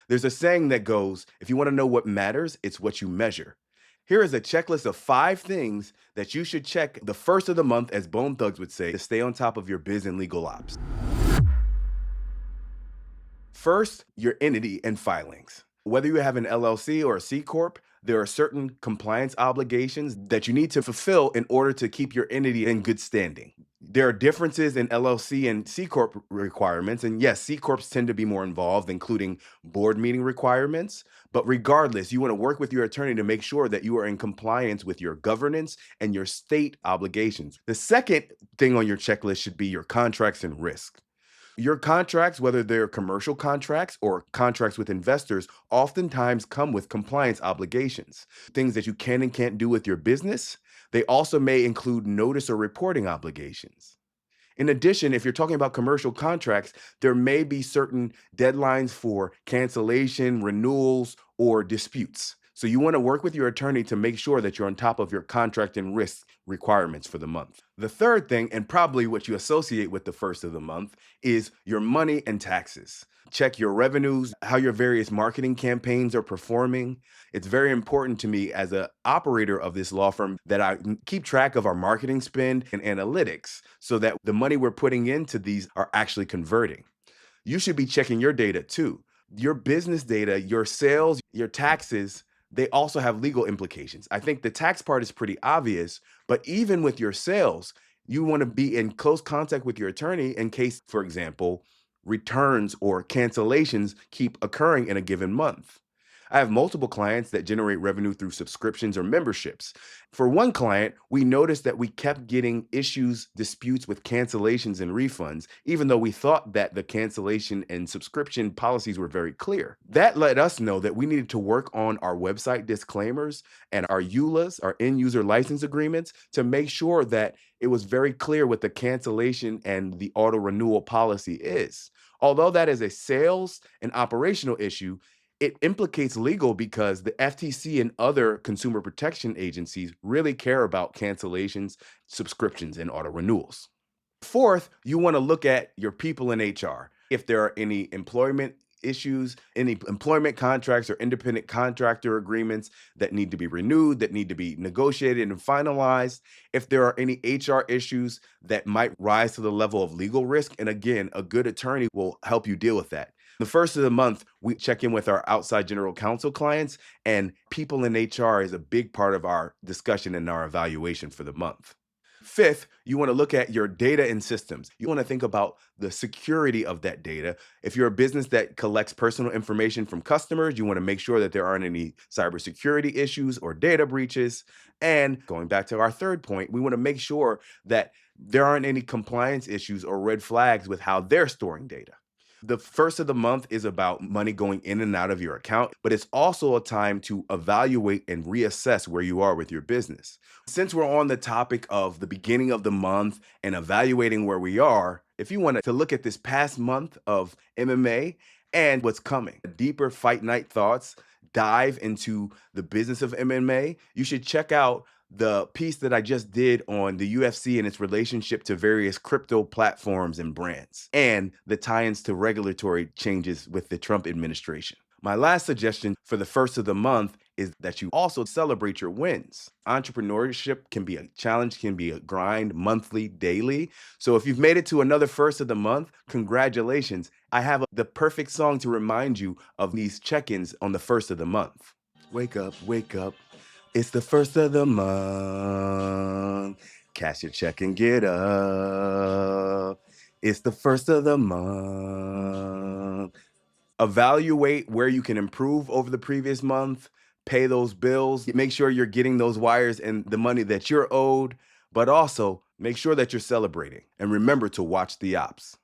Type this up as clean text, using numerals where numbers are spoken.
There's a saying that goes, if you want to know what matters, it's what you measure. Here is a checklist of 5 things that you should check the first of the month, as Bone Thugs would say, to stay on top of your biz and legal ops. First, your entity and filings. Whether you have an LLC or a C Corp, there are certain compliance obligations that you need to fulfill in order to keep your entity in good standing. There are differences in LLC and C Corp requirements. And yes, C Corps tend to be more involved, including board meeting requirements. But regardless, you want to work with your attorney to make sure that you are in compliance with your governance and your state obligations. The second thing on your checklist should be your contracts and risk. Your contracts, whether they're commercial contracts or contracts with investors, oftentimes come with compliance obligations, things that you can and can't do with your business. They also may include notice or reporting obligations. In addition, if you're talking about commercial contracts, there may be certain deadlines for cancellation, renewals, or disputes. So you want to work with your attorney to make sure that you're on top of your contract and risk requirements for the month. The third thing, and probably what you associate with the first of the month, is your money and taxes. Check your revenues, how your various marketing campaigns are performing. It's very important to me as an operator of this law firm that I keep track of our marketing spend and analytics so that the money we're putting into these are actually converting. You should be checking your data too. Your business data, your sales, your taxes, they also have legal implications. I think the tax part is pretty obvious, but even with your sales, you want to be in close contact with your attorney in case, for example, returns or cancellations keep occurring in a given month. I have multiple clients that generate revenue through subscriptions or memberships. For one client, we noticed that we kept getting issues, disputes with cancellations and refunds, even though we thought that the cancellation and subscription policies were very clear. That let us know that we needed to work on our website disclaimers and our EULAs, our end user license agreements, to make sure that it was very clear what the cancellation and the auto renewal policy is. Although that is a sales and operational issue, it implicates legal because the FTC and other consumer protection agencies really care about cancellations, subscriptions, and auto renewals. Fourth, you want to look at your people in HR. If there are any employment issues, any employment contracts or independent contractor agreements that need to be renewed, that need to be negotiated and finalized. If there are any HR issues that might rise to the level of legal risk. And again, a good attorney will help you deal with that. The first of the month, we check in with our outside general counsel clients, and people in HR is a big part of our discussion and our evaluation for the month. Fifth, you want to look at your data and systems. You want to think about the security of that data. If you're a business that collects personal information from customers, you want to make sure that there aren't any cybersecurity issues or data breaches. And going back to our third point, we want to make sure that there aren't any compliance issues or red flags with how they're storing data. The first of the month is about money going in and out of your account, but it's also a time to evaluate and reassess where you are with your business. Since we're on the topic of the beginning of the month and evaluating where we are, if you want to look at this past month of MMA and what's coming, deeper fight night thoughts, dive into the business of MMA, you should check out the piece that I just did on the UFC and its relationship to various crypto platforms and brands, and the tie-ins to regulatory changes with the Trump administration. My last suggestion for the first of the month is that you also celebrate your wins. Entrepreneurship can be a challenge, can be a grind monthly, daily. So if you've made it to another first of the month, congratulations. I have the perfect song to remind you of these check-ins on the first of the month. Wake up, wake up. It's the first of the month. Cash your check and get up. It's the first of the month. Evaluate where you can improve over the previous month, pay those bills, make sure you're getting those wires and the money that you're owed, but also make sure that you're celebrating. And remember to watch the ops.